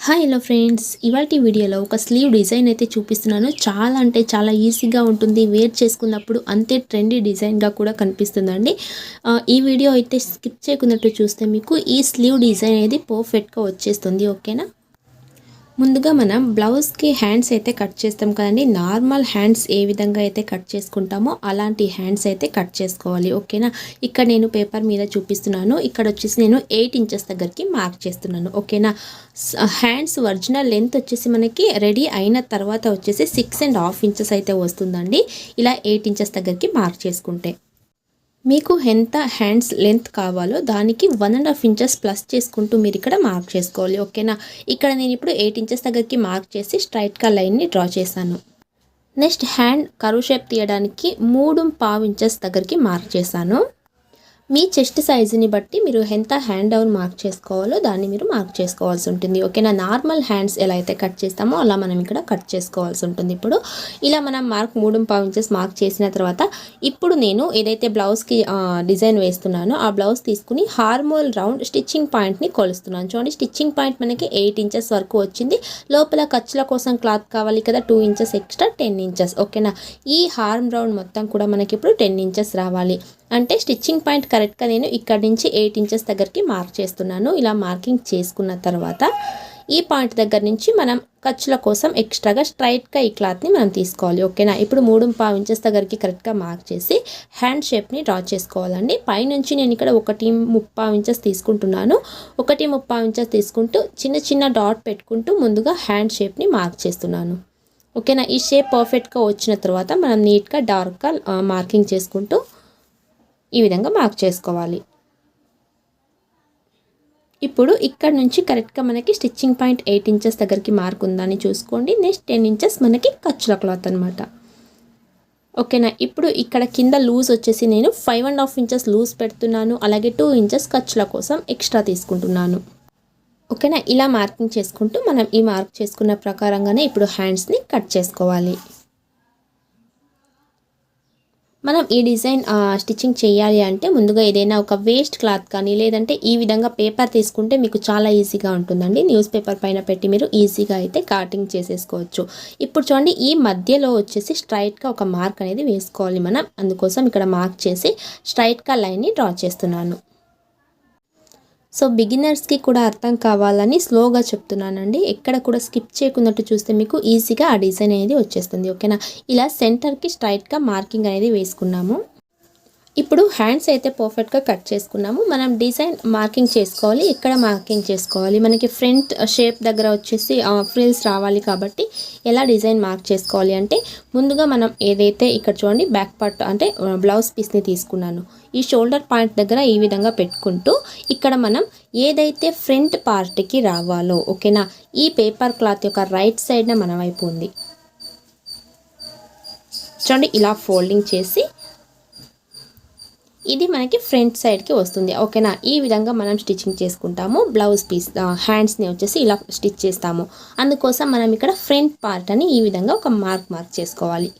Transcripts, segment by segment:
Hello friends, ఇవాల్టి వీడియోలో ఒక స్లీవ్ డిజైన్ అయితే చూపిస్తున్నాను. చాలా అంటే చాలా ఈజీగా ఉంటుంది. వేర్ చేసుకున్నప్పుడు అంతే ట్రెండీ డిజైన్గా కూడా కనిపిస్తుందండి. ఈ వీడియో అయితే స్కిప్ చేయకున్నట్టు చూస్తే మీకు ఈ స్లీవ్ డిజైన్ అనేది పర్ఫెక్ట్గా వచ్చేస్తుంది. ఓకేనా. ముందుగా మనం బ్లౌజ్కి హ్యాండ్స్ అయితే కట్ చేస్తాం కదండి. నార్మల్ హ్యాండ్స్ ఏ విధంగా అయితే కట్ చేసుకుంటామో అలాంటి హ్యాండ్స్ అయితే కట్ చేసుకోవాలి. ఓకేనా. ఇక్కడ నేను పేపర్ మీద చూపిస్తున్నాను. ఇక్కడ వచ్చేసి నేను 8 ఇంచెస్ దగ్గరికి మార్క్ చేస్తున్నాను. ఓకేనా. హ్యాండ్స్ ఒరిజినల్ లెంత్ వచ్చేసి మనకి రెడీ అయిన తర్వాత వచ్చేసి 6.5 ఇంచెస్ అయితే వస్తుందండి. ఇలా 8 ఇంచెస్ దగ్గరికి మార్క్ చేసుకుంటే మీకు ఎంత హ్యాండ్స్ లెంత్ కావాలో దానికి 1.5 ఇంచెస్ ప్లస్ చేసుకుంటూ మీరు ఇక్కడ మార్క్ చేసుకోవాలి. ఓకేనా. ఇక్కడ నేను ఇప్పుడు 8 ఇంచెస్ దగ్గరికి మార్క్ చేసి స్ట్రైట్గా లైన్ని డ్రా చేశాను. నెక్స్ట్ హ్యాండ్ కర్వ్ షేప్ తీయడానికి 3.5 ఇంచెస్ దగ్గరికి మార్క్ చేశాను. మీ చెస్ట్ సైజుని బట్టి మీరు ఎంత హ్యాండ్ డౌన్ మార్క్ చేసుకోవాలో దాన్ని మీరు మార్క్ చేసుకోవాల్సి ఉంటుంది. ఓకేనా. నార్మల్ హ్యాండ్స్ ఎలా అయితే కట్ చేస్తామో అలా మనం ఇక్కడ కట్ చేసుకోవాల్సి ఉంటుంది. ఇప్పుడు ఇలా మనం 3.5 ఇంచెస్ మార్క్ చేసిన తర్వాత ఇప్పుడు నేను ఏదైతే బ్లౌజ్కి డిజైన్ వేస్తున్నానో ఆ బ్లౌజ్ తీసుకుని హార్మోల్ రౌండ్ స్టిచ్చింగ్ పాయింట్ని కొలుస్తున్నాను. చూడండి, స్టిచ్చింగ్ పాయింట్ మనకి 8 ఇంచెస్ వరకు వచ్చింది. లోపల ఖర్చుల కోసం క్లాత్ కావాలి కదా, 2 ఇంచెస్ ఎక్స్ట్రా 10 ఇంచెస్. ఓకేనా. ఈ హార్మ్ రౌండ్ మొత్తం కూడా మనకి ఇప్పుడు 10 ఇంచెస్ రావాలి. అంటే స్టిచ్చింగ్ పాయింట్ కరెక్ట్గా నేను ఇక్కడ నుంచి 8 ఇంచెస్ దగ్గరికి మార్క్ చేస్తున్నాను. ఇలా మార్కింగ్ చేసుకున్న తర్వాత ఈ పాయింట్ దగ్గర నుంచి మనం ఖర్చుల కోసం ఎక్స్ట్రాగా స్ట్రైట్గా ఈ క్లాత్ని మనం తీసుకోవాలి. ఓకేనా. ఇప్పుడు 3.5 ఇంచెస్ దగ్గరికి కరెక్ట్గా మార్క్ చేసి హ్యాండ్ షేప్ని డ్రా చేసుకోవాలండి. పైనుంచి నేను ఇక్కడ 1.5 ఇంచెస్ తీసుకుంటున్నాను. 1.5 ఇంచెస్ తీసుకుంటూ చిన్న చిన్న డాట్ పెట్టుకుంటూ ముందుగా హ్యాండ్ షేప్ని మార్క్ చేస్తున్నాను. ఓకేనా. ఈ షేప్ పర్ఫెక్ట్గా వచ్చిన తర్వాత మనం నీట్గా డార్క్గా మార్కింగ్ చేసుకుంటూ ఈ విధంగా మార్క్ చేసుకోవాలి. ఇప్పుడు ఇక్కడ నుంచి కరెక్ట్గా మనకి స్టిచ్చింగ్ పాయింట్ 8 ఇంచెస్ దగ్గరికి మార్క్ ఉందని చూసుకోండి. నెక్స్ట్ 10 ఇంచెస్ మనకి ఖర్చుల క్లాత్ అనమాట. ఓకేనా. ఇప్పుడు ఇక్కడ కింద లూజ్ వచ్చేసి నేను 5.5 ఇంచెస్ లూజ్ పెడుతున్నాను. అలాగే 2 ఇంచెస్ ఖర్చుల కోసం ఎక్స్ట్రా తీసుకుంటున్నాను. ఓకేనా. ఇలా మార్కింగ్ చేసుకుంటూ మనం ఈ మార్క్ చేసుకున్న ప్రకారంగానే ఇప్పుడు హ్యాండ్స్ని కట్ చేసుకోవాలి. మనం ఈ డిజైన్ స్టిచ్చింగ్ చేయాలి అంటే ముందుగా ఏదైనా ఒక వేస్ట్ క్లాత్ కానీ లేదంటే ఈ విధంగా పేపర్ తీసుకుంటే మీకు చాలా ఈజీగా ఉంటుందండి. న్యూస్ పేపర్ పైన పెట్టి మీరు ఈజీగా అయితే కటింగ్ చేసేసుకోవచ్చు. ఇప్పుడు చూడండి, ఈ మధ్యలో వచ్చేసి స్ట్రైట్గా ఒక మార్క్ అనేది వేసుకోవాలి మనం. అందుకోసం ఇక్కడ మార్క్ చేసి స్ట్రైట్గా లైన్ని డ్రా చేస్తున్నాను. సో బిగినర్స్కి కూడా అర్థం కావాలని స్లోగా చెప్తున్నానండి. ఎక్కడ కూడా స్కిప్ చేయకున్నట్టు చూస్తే మీకు ఈజీగా ఆ డిజైన్ అనేది వచ్చేస్తుంది. ఓకేనా. ఇలా సెంటర్కి స్ట్రైట్గా మార్కింగ్ అనేది వేసుకున్నాము. ఇప్పుడు హ్యాండ్స్ అయితే పర్ఫెక్ట్గా కట్ చేసుకున్నాము. మనం డిజైన్ మార్కింగ్ చేసుకోవాలి. ఇక్కడ మార్కింగ్ చేసుకోవాలి. మనకి ఫ్రంట్ షేప్ దగ్గర వచ్చేసి ఫ్రిల్స్ రావాలి కాబట్టి ఎలా డిజైన్ మార్క్ చేసుకోవాలి అంటే ముందుగా మనం ఏదైతే ఇక్కడ చూడండి బ్యాక్ పార్ట్ అంటే బ్లౌజ్ పీస్ని తీసుకున్నాను. ఈ షోల్డర్ పాయింట్ దగ్గర ఈ విధంగా పెట్టుకుంటూ ఇక్కడ మనం ఏదైతే ఫ్రంట్ పార్ట్కి రావాలో ఓకేనా, ఈ పేపర్ క్లాత్ యొక్క రైట్ సైడ్న మన వైపు ఉంది చూడండి. ఇలా ఫోల్డింగ్ చేసి ఇది మనకి ఫ్రంట్ సైడ్కి వస్తుంది. ఓకేనా. ఈ విధంగా మనం స్టిచ్చింగ్ చేసుకుంటాము. బ్లౌజ్ పీస్ హ్యాండ్స్ని వచ్చేసి ఇలా స్టిచ్ చేస్తాము. అందుకోసం మనం ఇక్కడ ఫ్రంట్ పార్ట్ అని ఈ విధంగా ఒక మార్క్ చేసుకోవాలి.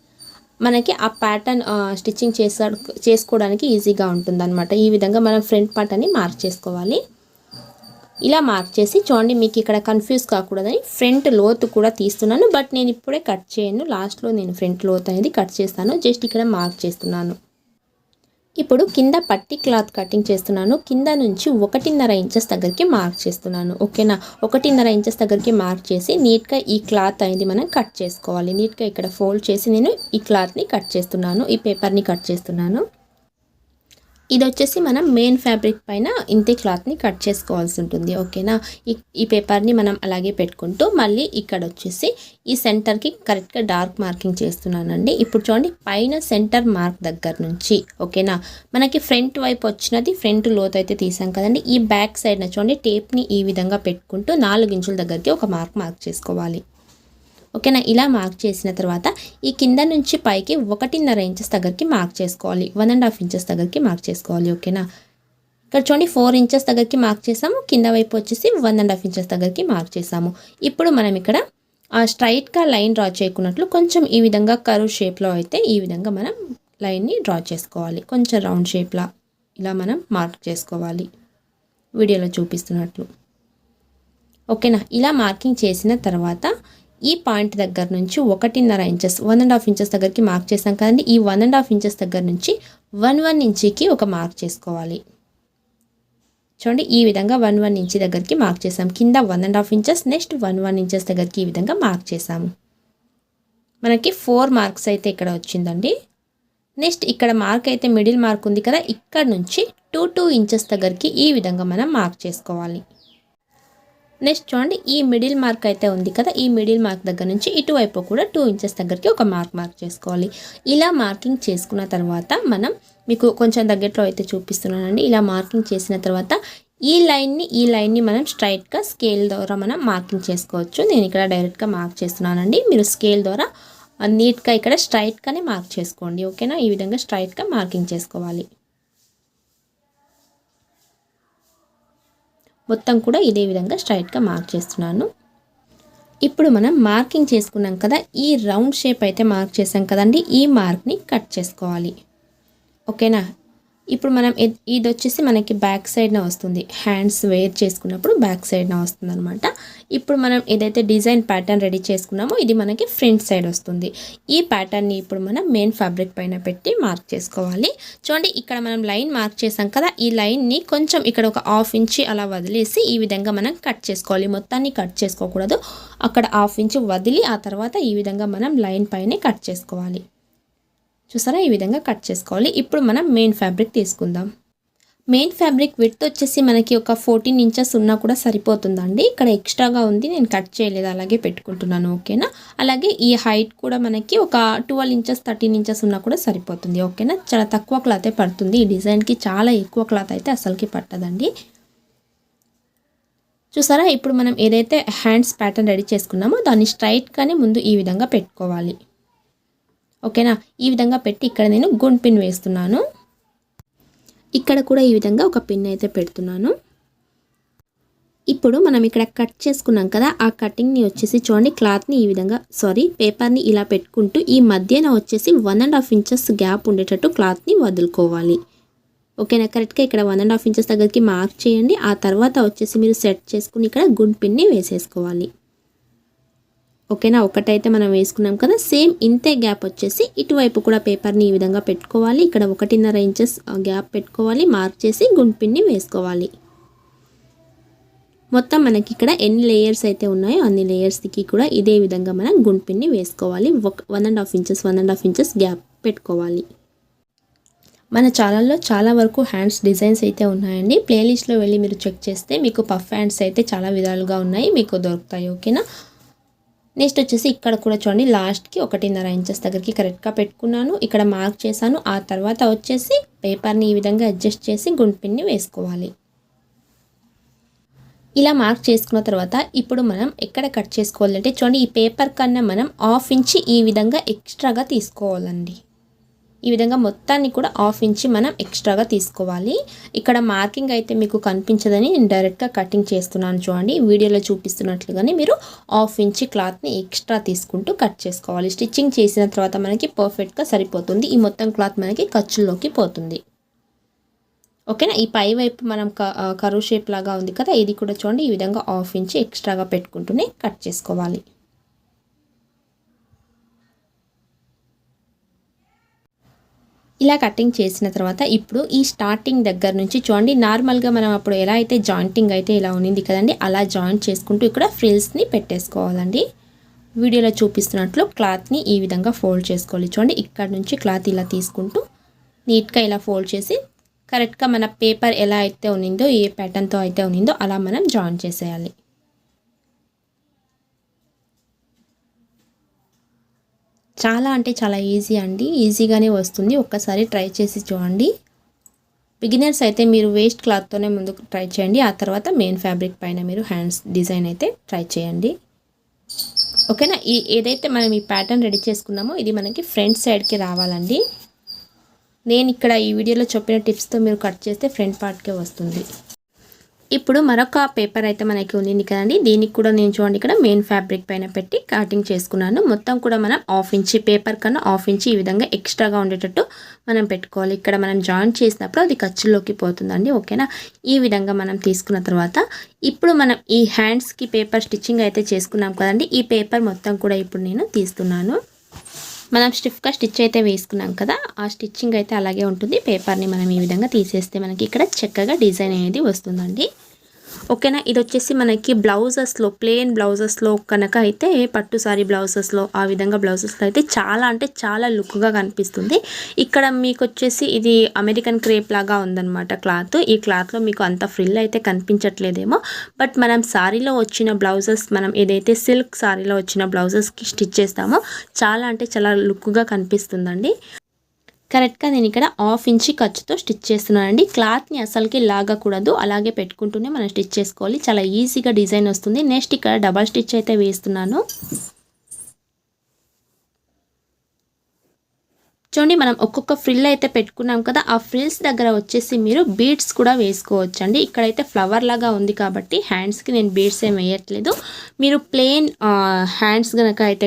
మనకి ఆ ప్యాటర్న్ స్టిచ్చింగ్ చేసుకోవడానికి ఈజీగా ఉంటుందన్నమాట. ఈ విధంగా మనం ఫ్రంట్ పార్ట్ అని మార్క్ చేసుకోవాలి. ఇలా మార్క్ చేసి చూడండి, మీకు ఇక్కడ కన్ఫ్యూజ్ కాకూడదని ఫ్రంట్ లోతు కూడా తీస్తున్నాను. బట్ నేను ఇప్పుడే కట్ చేయను, లాస్ట్లో నేను ఫ్రంట్ లోతు అనేది కట్ చేస్తాను. జస్ట్ ఇక్కడ మార్క్ చేస్తున్నాను. ఇప్పుడు కింద పట్టి క్లాత్ కటింగ్ చేస్తున్నాను. కింద నుంచి 1.5 ఇంచెస్ దగ్గరికి మార్క్ చేస్తున్నాను. ఓకేనా. 1.5 ఇంచెస్ దగ్గరికి మార్క్ చేసి నీట్గా ఈ క్లాత్ అనేది మనం కట్ చేసుకోవాలి. నీట్గా ఇక్కడ ఫోల్డ్ చేసి నేను ఈ క్లాత్ని కట్ చేస్తున్నాను, ఈ పేపర్ని కట్ చేస్తున్నాను. ఇది వచ్చేసి మనం మెయిన్ ఫ్యాబ్రిక్ పైన ఇంతే క్లాత్ని కట్ చేసుకోవాల్సి ఉంటుంది. ఓకేనా. ఈ పేపర్ని మనం అలాగే పెట్టుకుంటూ మళ్ళీ ఇక్కడ వచ్చేసి ఈ సెంటర్కి కరెక్ట్గా డార్క్ మార్కింగ్ చేస్తున్నానండి. ఇప్పుడు చూడండి, పైన సెంటర్ మార్క్ దగ్గర నుంచి ఓకేనా మనకి ఫ్రంట్ వైపు వచ్చినది ఫ్రంట్ లోతు అయితే తీసాం కదండి. ఈ బ్యాక్ సైడ్న చూడండి టేప్ని ఈ విధంగా పెట్టుకుంటూ 4 ఇంచుల దగ్గరికి ఒక మార్క్ చేసుకోవాలి. ఓకేనా. ఇలా మార్క్ చేసిన తర్వాత ఈ కింద నుంచి పైకి 1.5 ఇంచెస్ దగ్గరికి మార్క్ చేసుకోవాలి. 1.5 ఇంచెస్ దగ్గరికి మార్క్ చేసుకోవాలి. ఓకేనా. ఇక్కడ చూడండి 4 ఇంచెస్ దగ్గరికి మార్క్ చేసాము. కింద వైపు వచ్చేసి 1.5 ఇంచెస్ దగ్గరికి మార్క్ చేసాము. ఇప్పుడు మనం ఇక్కడ స్ట్రైట్గా లైన్ డ్రా చేయకున్నట్లు కొంచెం ఈ విధంగా కర్వ్ షేప్లో అయితే ఈ విధంగా మనం లైన్ని డ్రా చేసుకోవాలి. కొంచెం రౌండ్ షేప్లా ఇలా మనం మార్క్ చేసుకోవాలి వీడియోలో చూపిస్తున్నట్లు. ఓకేనా. ఇలా మార్కింగ్ చేసిన తర్వాత ఈ పాయింట్ దగ్గర నుంచి 1.5 ఇంచెస్ 1.5 ఇంచెస్ దగ్గరికి మార్క్ చేసాం కదండి. ఈ 1.5 ఇంచెస్ దగ్గర నుంచి 1 ఇంచుకి ఒక మార్క్ చేసుకోవాలి. చూడండి ఈ విధంగా 1 ఇంచ్ దగ్గరికి మార్క్ చేసాం. కింద 1.5 ఇంచెస్, నెక్స్ట్ 1 ఇంచెస్ దగ్గరికి ఈ విధంగా మార్క్ చేసాము. మనకి 4 మార్క్స్ అయితే ఇక్కడ వచ్చిందండి. నెక్స్ట్ ఇక్కడ మార్క్ అయితే మిడిల్ మార్క్ ఉంది కదా, ఇక్కడ నుంచి 2 ఇంచెస్ దగ్గరికి ఈ విధంగా మనం మార్క్ చేసుకోవాలి. నెక్స్ట్ చూడండి ఈ మిడిల్ మార్క్ అయితే ఉంది కదా, ఈ మిడిల్ మార్క్ దగ్గర నుంచి ఇటువైపు కూడా 2 ఇంచెస్ దగ్గరికి ఒక మార్క్ చేసుకోవాలి. ఇలా మార్కింగ్ చేసుకున్న తర్వాత మనం మీకు కొంచెం దగ్గరలో అయితే చూపిస్తున్నానండి. ఇలా మార్కింగ్ చేసిన తర్వాత ఈ లైన్ని మనం స్ట్రైట్గా స్కేల్ ద్వారా మనం మార్కింగ్ చేసుకోవచ్చు. నేను ఇక్కడ డైరెక్ట్గా మార్క్ చేస్తున్నానండి. మీరు స్కేల్ ద్వారా నీట్గా ఇక్కడ స్ట్రైట్గానే మార్క్ చేసుకోండి. ఓకేనా. ఈ విధంగా స్ట్రైట్గా మార్కింగ్ చేసుకోవాలి. మొత్తం కూడా ఇదే విధంగా స్ట్రైట్గా మార్క్ చేస్తున్నాను. ఇప్పుడు మనం మార్కింగ్ చేసుకున్నాం కదా, ఈ రౌండ్ షేప్ అయితే మార్క్ చేసాం కదండి, ఈ మార్క్ని కట్ చేసుకోవాలి. ఓకేనా. ఇప్పుడు మనం ఇది వచ్చేసి మనకి బ్యాక్ సైడ్న వస్తుంది. హ్యాండ్స్ వేర్ చేసుకున్నప్పుడు బ్యాక్ సైడ్న వస్తుంది అనమాట. ఇప్పుడు మనం ఏదైతే డిజైన్ ప్యాటర్న్ రెడీ చేసుకున్నామో ఇది మనకి ఫ్రంట్ సైడ్ వస్తుంది. ఈ ప్యాటర్న్ని ఇప్పుడు మనం మెయిన్ ఫ్యాబ్రిక్ పైన పెట్టి మార్క్ చేసుకోవాలి. చూడండి ఇక్కడ మనం లైన్ మార్క్ చేసాం కదా, ఈ లైన్ని కొంచెం ఇక్కడ ఒక 1/2 ఇంచ్ అలా వదిలేసి ఈ విధంగా మనం కట్ చేసుకోవాలి. మొత్తాన్ని కట్ చేసుకోకూడదు, అక్కడ 1/2 ఇంచ్ వదిలి ఆ తర్వాత ఈ విధంగా మనం లైన్ పైనే కట్ చేసుకోవాలి. చూసారా ఈ విధంగా కట్ చేసుకోవాలి. ఇప్పుడు మనం మెయిన్ ఫ్యాబ్రిక్ తీసుకుందాం. మెయిన్ ఫ్యాబ్రిక్ విడ్త్ వచ్చేసి మనకి ఒక 14 ఇంచెస్ ఉన్నా కూడా సరిపోతుందండి. ఇక్కడ ఎక్స్ట్రాగా ఉంది, నేను కట్ చేయలేదు, అలాగే పెట్టుకుంటున్నాను. ఓకేనా. అలాగే ఈ హైట్ కూడా మనకి ఒక 12 ఇంచెస్ 13 ఇంచెస్ ఉన్నా కూడా సరిపోతుంది. ఓకేనా. చాలా తక్కువ క్లాత్ పడుతుంది ఈ డిజైన్కి, చాలా ఎక్కువ క్లాత్ అయితే అసలుకి పట్టదండి. చూసారా ఇప్పుడు మనం ఏదైతే హ్యాండ్స్ ప్యాటర్న్ రెడీ చేసుకున్నామో దాన్ని స్ట్రైట్గానే ముందు ఈ విధంగా పెట్టుకోవాలి. ఓకేనా. ఈ విధంగా పెట్టి ఇక్కడ నేను గుండ్ పిన్ వేస్తున్నాను. ఇక్కడ కూడా ఈ విధంగా ఒక పిన్ అయితే పెడుతున్నాను. ఇప్పుడు మనం ఇక్కడ కట్ చేసుకున్నాం కదా, ఆ కటింగ్ని వచ్చేసి చూడండి క్లాత్ని ఈ విధంగా పేపర్ని ఇలా పెట్టుకుంటూ ఈ మధ్యన వచ్చేసి 1.5 ఇంచెస్ గ్యాప్ ఉండేటట్టు క్లాత్ని వదులుకోవాలి. ఓకేనా. కరెక్ట్గా ఇక్కడ 1.5 ఇంచెస్ దగ్గరికి మార్క్ చేయండి. ఆ తర్వాత వచ్చేసి మీరు సెట్ చేసుకుని ఇక్కడ గుండ్ పిన్ని వేసేసుకోవాలి. ఓకేనా. ఒకటైతే మనం వేసుకున్నాం కదా, సేమ్ ఇంతే గ్యాప్ వచ్చేసి ఇటువైపు కూడా పేపర్ని ఈ విధంగా పెట్టుకోవాలి. ఇక్కడ 1.5 ఇంచెస్ గ్యాప్ పెట్టుకోవాలి, మార్క్ చేసి గుండ్ పిన్ని వేసుకోవాలి. మొత్తం మనకి ఇక్కడ ఎన్ని లేయర్స్ అయితే ఉన్నాయో అన్ని లేయర్స్కి కూడా ఇదే విధంగా మనం గుండ్ పిన్ని వేసుకోవాలి. 1.5 ఇంచెస్ గ్యాప్ పెట్టుకోవాలి. మన ఛానల్లో చాలా వరకు హ్యాండ్స్ డిజైన్స్ అయితే ఉన్నాయండి. ప్లేలిస్ట్లో వెళ్ళి మీరు చెక్ చేస్తే మీకు పఫ్ హ్యాండ్స్ అయితే చాలా విధాలుగా ఉన్నాయి, మీకు దొరుకుతాయి. ఓకేనా. నెక్స్ట్ వచ్చేసి ఇక్కడ కూడా చూడండి లాస్ట్కి 1.5 ఇంచెస్ దగ్గరికి కరెక్ట్గా పెట్టుకున్నాను. ఇక్కడ మార్క్ చేశాను. ఆ తర్వాత వచ్చేసి పేపర్ని ఈ విధంగా అడ్జస్ట్ చేసి గుండ్ పిన్ని వేసుకోవాలి. ఇలా మార్క్ చేసుకున్న తర్వాత ఇప్పుడు మనం ఎక్కడ కట్ చేసుకోవాలంటే చూడండి ఈ పేపర్ కన్నా మనం 1/2 ఇంచ్ ఈ విధంగా ఎక్స్ట్రాగా తీసుకోవాలండి. ఈ విధంగా మొత్తాన్ని కూడా 1/2 ఇంచ్ మనం ఎక్స్ట్రాగా తీసుకోవాలి. ఇక్కడ మార్కింగ్ అయితే మీకు కనిపించదని నేను డైరెక్ట్గా కటింగ్ చేస్తున్నాను. చూడండి వీడియోలో చూపిస్తున్నట్లుగానే మీరు 1/2 ఇంచ్ క్లాత్ని ఎక్స్ట్రా తీసుకుంటూ కట్ చేసుకోవాలి. స్టిచ్చింగ్ చేసిన తర్వాత మనకి పర్ఫెక్ట్గా సరిపోతుంది. ఈ మొత్తం క్లాత్ మనకి ఖర్చుల్లోకి పోతుంది. ఓకేనా. ఈ పై వైపు మనం కరువు షేప్ లాగా ఉంది కదా, ఇది కూడా చూడండి ఈ విధంగా 1/2 ఇంచ్ ఎక్స్ట్రాగా పెట్టుకుంటూనే కట్ చేసుకోవాలి. ఇలా కటింగ్ చేసిన తర్వాత ఇప్పుడు ఈ స్టార్టింగ్ దగ్గర నుంచి చూడండి నార్మల్గా మనం అప్పుడు ఎలా అయితే జాయింటింగ్ అయితే ఇలా ఉన్నింది కదండి, అలా జాయింట్ చేసుకుంటూ ఇక్కడ ఫ్రిల్స్ని పెట్టేసుకోవాలండి. వీడియోలో చూపిస్తున్నట్లు క్లాత్ని ఈ విధంగా ఫోల్డ్ చేసుకోవాలి. చూడండి ఇక్కడ నుంచి క్లాత్ ఇలా తీసుకుంటూ నీట్గా ఇలా ఫోల్డ్ చేసి కరెక్ట్గా మన పేపర్ ఎలా అయితే ఉన్నిందో, ఏ ప్యాటర్న్తో అయితే ఉన్నిందో అలా మనం జాయిన్ చేసేయాలి. చాలా అంటే చాలా ఈజీ అండి, ఈజీగానే వస్తుంది. ఒక్కసారి ట్రై చేసి చూడండి. బిగినర్స్ అయితే మీరు వేస్ట్ క్లాత్తోనే ముందు ట్రై చేయండి, ఆ తర్వాత మెయిన్ ఫ్యాబ్రిక్ పైన మీరు హ్యాండ్స్ డిజైన్ అయితే ట్రై చేయండి. ఓకేనా. ఏదైతే మనం ఈ ప్యాటర్న్ రెడీ చేసుకున్నామో ఇది మనకి ఫ్రంట్ సైడ్కి రావాలండి. నేను ఇక్కడ ఈ వీడియోలో చెప్పిన టిప్స్తో మీరు కట్ చేస్తే ఫ్రంట్ పార్ట్కే వస్తుంది. ఇప్పుడు మరొక పేపర్ అయితే మనకి ఉంది కదండి, దీనికి కూడా నేను చూడండి ఇక్కడ మెయిన్ ఫ్యాబ్రిక్ పైన పెట్టి కటింగ్ చేసుకున్నాను. మొత్తం కూడా మనం 1/2 ఇంచ్ పేపర్ కన్నా 1/2 ఇంచ్ ఈ విధంగా ఎక్స్ట్రాగా ఉండేటట్టు మనం పెట్టుకోవాలి. ఇక్కడ మనం జాయిన్ చేసినప్పుడు అది ఖర్చులోకి పోతుందండి. ఓకేనా, ఈ విధంగా మనం తీసుకున్న తర్వాత ఇప్పుడు మనం ఈ హ్యాండ్స్కి పేపర్ స్టిచ్చింగ్ అయితే చేసుకున్నాం కదండి, ఈ పేపర్ మొత్తం కూడా ఇప్పుడు నేను తీస్తున్నాను. మనం స్టిఫ్గా స్టిచ్ అయితే వేసుకున్నాం కదా, ఆ స్టిచ్చింగ్ అయితే అలాగే ఉంటుంది. పేపర్ని మనం ఈ విధంగా తీసేస్తే మనకి ఇక్కడ చక్కగా డిజైన్ అనేది వస్తుందండి. ఓకేనా, ఇది వచ్చేసి మనకి బ్లౌజెస్లో ప్లెయిన్ బ్లౌజెస్లో కనుక అయితే పట్టు సారీ బ్లౌజెస్లో ఆ విధంగా బ్లౌజెస్లో అయితే చాలా అంటే చాలా లుక్గా కనిపిస్తుంది. ఇక్కడ మీకు వచ్చేసి ఇది అమెరికన్ క్రేప్ లాగా ఉందన్నమాట క్లాత్. ఈ క్లాత్లో మీకు అంత ఫ్రిల్ అయితే కనిపించట్లేదేమో, బట్ మనం సారీలో వచ్చిన బ్లౌజెస్, మనం ఏదైతే సిల్క్ సారీలో వచ్చిన బ్లౌజెస్కి స్టిచ్ చేస్తామో చాలా అంటే చాలా లుక్గా కనిపిస్తుందండి. కరెక్ట్గా నేను ఇక్కడ 1/2 ఇంచ్ ఖర్చుతో స్టిచ్ చేస్తున్నానండి. క్లాత్ని అసలుకి లాగకూడదు, అలాగే పెట్టుకుంటూనే మనం స్టిచ్ చేసుకోవాలి. చాలా ఈజీగా డిజైన్ వస్తుంది. నెక్స్ట్ ఇక్కడ డబల్ స్టిచ్ అయితే వేస్తున్నాను. చూడండి, మనం ఒక్కొక్క ఫ్రిల్ అయితే పెట్టుకున్నాం కదా, ఆ ఫ్రిల్స్ దగ్గర వచ్చేసి మీరు బీడ్స్ కూడా వేసుకోవచ్చండి. ఇక్కడైతే ఫ్లవర్ లాగా ఉంది కాబట్టి హ్యాండ్స్కి నేను బీడ్స్ ఏం వేయట్లేదు. మీరు ప్లెయిన్ హ్యాండ్స్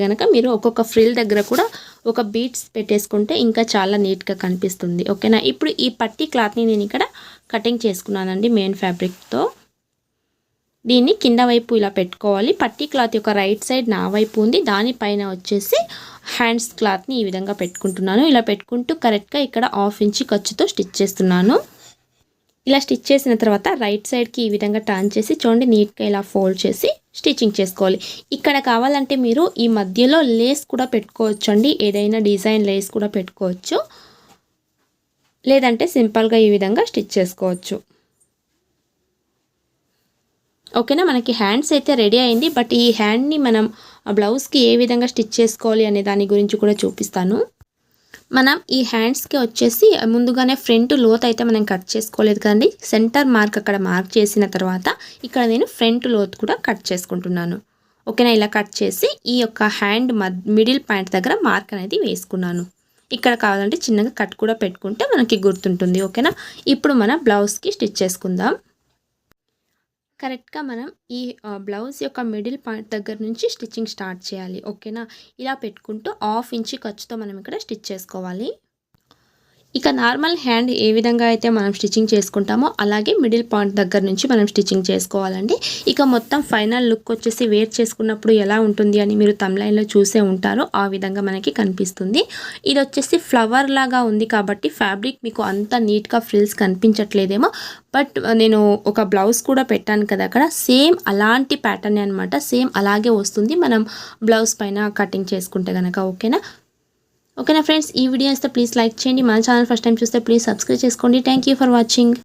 కనుక మీరు ఒక్కొక్క ఫ్రిల్ దగ్గర కూడా ఒక బీడ్స్ పెట్టేసుకుంటే ఇంకా చాలా నీట్గా కనిపిస్తుంది. ఓకేనా, ఇప్పుడు ఈ పట్టీ క్లాత్ని నేను ఇక్కడ కటింగ్ చేసుకున్నానండి మెయిన్ ఫ్యాబ్రిక్తో. దీన్ని కింద వైపు ఇలా పెట్టుకోవాలి. పట్టీ క్లాత్ యొక్క రైట్ సైడ్ నా వైపు ఉంది, దానిపైన వచ్చేసి హ్యాండ్స్ క్లాత్ని ఈ విధంగా పెట్టుకుంటున్నాను. ఇలా పెట్టుకుంటూ కరెక్ట్గా ఇక్కడ 1/2 ఇంచ్ ఖర్చుతో స్టిచ్ చేస్తున్నాను. ఇలా స్టిచ్ చేసిన తర్వాత రైట్ సైడ్కి ఈ విధంగా టర్న్ చేసి చూడండి, నీట్గా ఇలా ఫోల్డ్ చేసి స్టిచ్చింగ్ చేసుకోవాలి. ఇక్కడ కావాలంటే మీరు ఈ మధ్యలో లేస్ కూడా పెట్టుకోవచ్చు అండి, ఏదైనా డిజైన్ లేస్ కూడా పెట్టుకోవచ్చు, లేదంటే సింపుల్గా ఈ విధంగా స్టిచ్ చేసుకోవచ్చు. ఓకేనా, మనకి హ్యాండ్స్ అయితే రెడీ అయింది. బట్ ఈ హ్యాండ్ని మనం బ్లౌజ్కి ఏ విధంగా స్టిచ్ చేసుకోవాలి అనే దాని గురించి కూడా చూపిస్తాను. మనం ఈ హ్యాండ్స్కి వచ్చేసి ముందుగానే ఫ్రంట్ లోత్ అయితే మనం కట్ చేసుకోలేదు కదండి, సెంటర్ మార్క్ అక్కడ మార్క్ చేసిన తర్వాత ఇక్కడ నేను ఫ్రంట్ లోత్ కూడా కట్ చేసుకుంటున్నాను. ఓకేనా, ఇలా కట్ చేసి ఈ యొక్క హ్యాండ్ మిడిల్ పాయింట్ దగ్గర మార్క్ అనేది వేసుకున్నాను. ఇక్కడ కావాలంటే చిన్నగా కట్ కూడా పెట్టుకుంటే మనకి గుర్తుంటుంది. ఓకేనా, ఇప్పుడు మనం బ్లౌజ్కి స్టిచ్ చేసుకుందాం. కరెక్ట్గా మనం ఈ బ్లౌజ్ యొక్క మిడిల్ పాయింట్ దగ్గర నుంచి స్టిచ్చింగ్ స్టార్ట్ చేయాలి. ఓకేనా, ఇలా పెట్టుకుంటూ 1/2 ఇంచ్ ఖర్చుతో మనం ఇక్కడ స్టిచ్ చేసుకోవాలి. ఇక నార్మల్ హ్యాండ్ ఏ విధంగా అయితే మనం స్టిచ్చింగ్ చేసుకుంటామో అలాగే మిడిల్ పాయింట్ దగ్గర నుంచి మనం స్టిచ్చింగ్ చేసుకోవాలండి. ఇక మొత్తం ఫైనల్ లుక్ వచ్చేసి వేర్ చేసుకున్నప్పుడు ఎలా ఉంటుంది అని మీరు థంబ్నెయిల్లో చూసే ఉంటారో ఆ విధంగా మనకి కనిపిస్తుంది. ఇది వచ్చేసి ఫ్లవర్ లాగా ఉంది కాబట్టి ఫ్యాబ్రిక్ మీకు అంత నీట్గా ఫ్రిల్స్ కనిపించట్లేదేమో, బట్ నేను ఒక బ్లౌజ్ కూడా పెట్టాను కదా అక్కడ, సేమ్ అలాంటి ప్యాటర్న్ అనమాట, సేమ్ అలాగే వస్తుంది మనం బ్లౌజ్ పైన కటింగ్ చేసుకుంటే కనుక. ఓకేనా ఫ్రెండ్స్, ఈ వీడియో ఇస్తే ప్లీజ్ లైక్ చేయండి. మన ఛానల్ ఫస్ట్ టైం చూస్తే ప్లీజ్ సబ్స్క్రైబ్ చేసుకోండి. Thank you for watching.